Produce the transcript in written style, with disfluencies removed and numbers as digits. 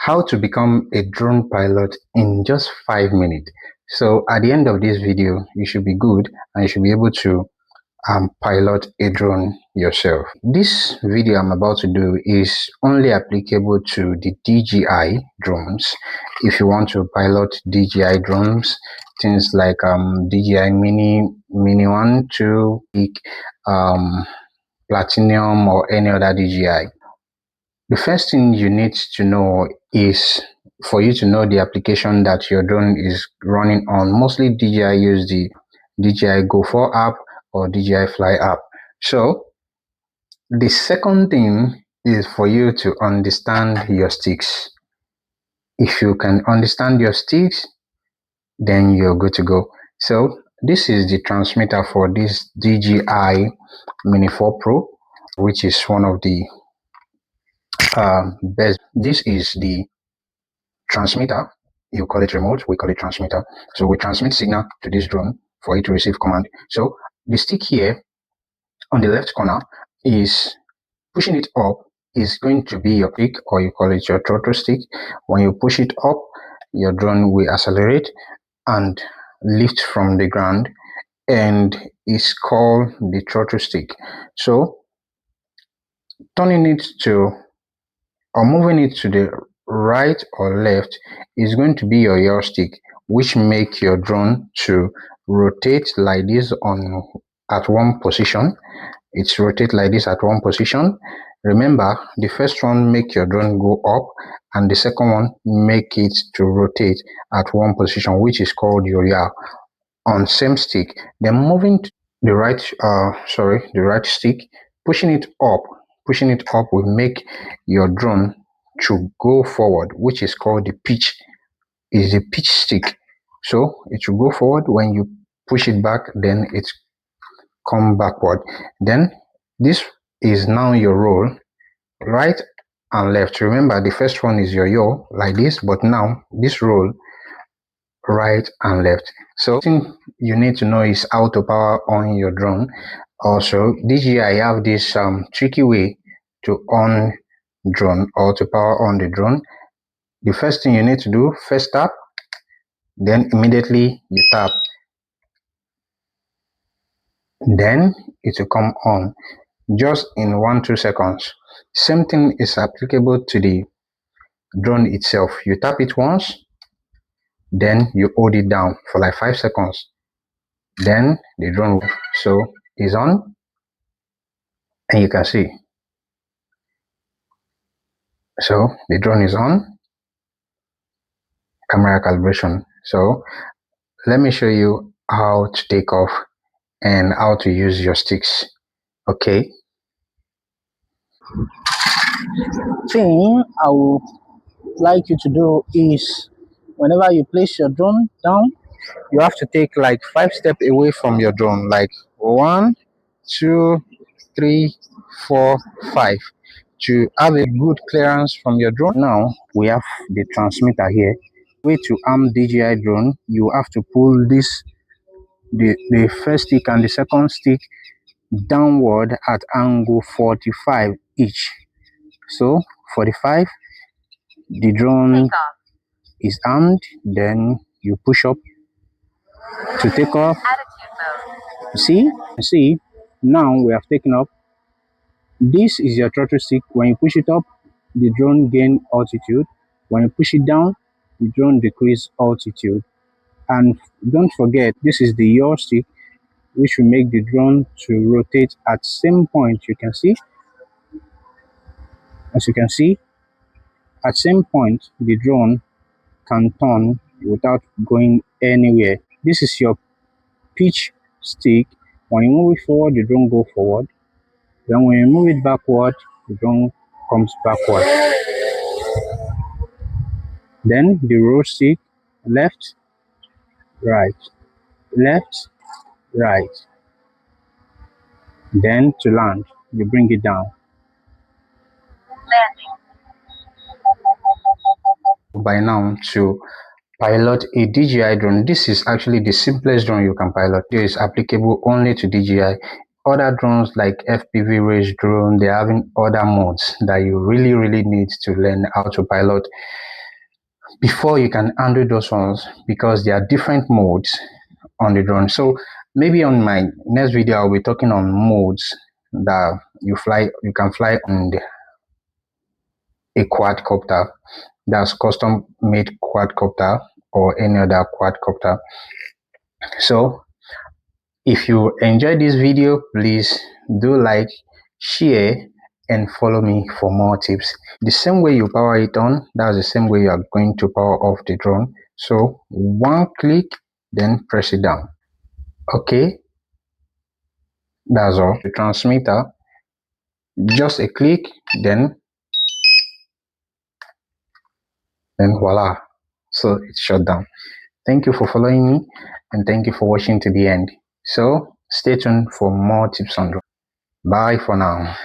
how to become a drone pilot in just 5 minutes. So at the end of this video, you should be good and you should be able to pilot a drone yourself. This video I'm about to do is only applicable to the DJI drones. If you want to pilot DJI drones, things like DJI Mini 1, 2, Platinum, or any other DJI. The first thing you need to know is for you to know the application that your drone is running on. Mostly DJI use the DJI Go 4 app or DJI Fly app. So the second thing is for you to understand your sticks. If you can understand your sticks, then you're good to go. So this is the transmitter for this DJI Mini 4 Pro, which is one of the best. This is the transmitter. You call it remote, we call it transmitter. So we transmit signal to this drone for it to receive command. So the stick here on the left corner is pushing it up is going to be your stick, or you call it your throttle stick. When you push it up, your drone will accelerate and lift from the ground, and it's called the throttle stick. So turning it to or moving it to the right or left is going to be your yaw stick, which make your drone to rotate like this at one position. It's rotate like this at one position. Remember, the first one make your drone go up, and the second one make it to rotate at one position, which is called your yaw on same stick. Then moving to the right stick, pushing it up will make your drone to go forward, which is called the pitch. Is the pitch stick. So it will go forward. When you push it back, then it come backward. Then this is now your roll, right and left. Remember, the first one is your yaw like this, but now this roll right and left. So thing you need to know is how to power on your drone. Also, DJI have this tricky way to on drone or to power on the drone. The first thing you need to do, first tap, then immediately you tap, then it will come on just in 1-2 seconds. Same thing is applicable to the drone itself. You tap it once, then you hold it down for like 5 seconds, then the drone is on, and you can see. So the drone is on. Camera calibration. So let me show you how to take off and how to use your sticks. Okay. Thing I would like you to do is, whenever you place your drone down, you have to take like 5 steps away from your drone, like 1, 2, 3, 4, 5, to have a good clearance from your drone. Now we have the transmitter here. Way to arm DJI drone, you have to pull the first stick and the second stick downward at angle 45 each. So 45, the drone is armed, then you push up to take off. See, now we have taken up. This is your throttle stick. When you push it up, the drone gain altitude. When you push it down, the drone decrease altitude. And don't forget, this is the yaw stick, which will make the drone to rotate at same point. You can see, as you can see, at same point the drone can turn without going anywhere. This is your pitch stick. When you move it forward, the drone go forward. Then when you move it backward, the drone comes backward. Then the roll stick, left, right, left, right. Then to land, you bring it down. By now, to pilot a DJI drone, this is actually the simplest drone you can pilot. It is applicable only to DJI. Other drones like FPV range drone, they're having other modes that you really need to learn how to pilot before you can handle those ones, because there are different modes on the drone. So maybe on my next video I'll be talking on modes that you can fly on a quadcopter, that's custom made quadcopter or any other quadcopter. So if you enjoyed this video, please do like, share, and follow me for more tips. The same way you power it on, that's the same way you are going to power off the drone. So one click, then press it down. Okay, that's all. The transmitter, just a click, then voila, so it's shut down. Thank you for following me, and thank you for watching to the end. So stay tuned for more tips on drone. Bye for now.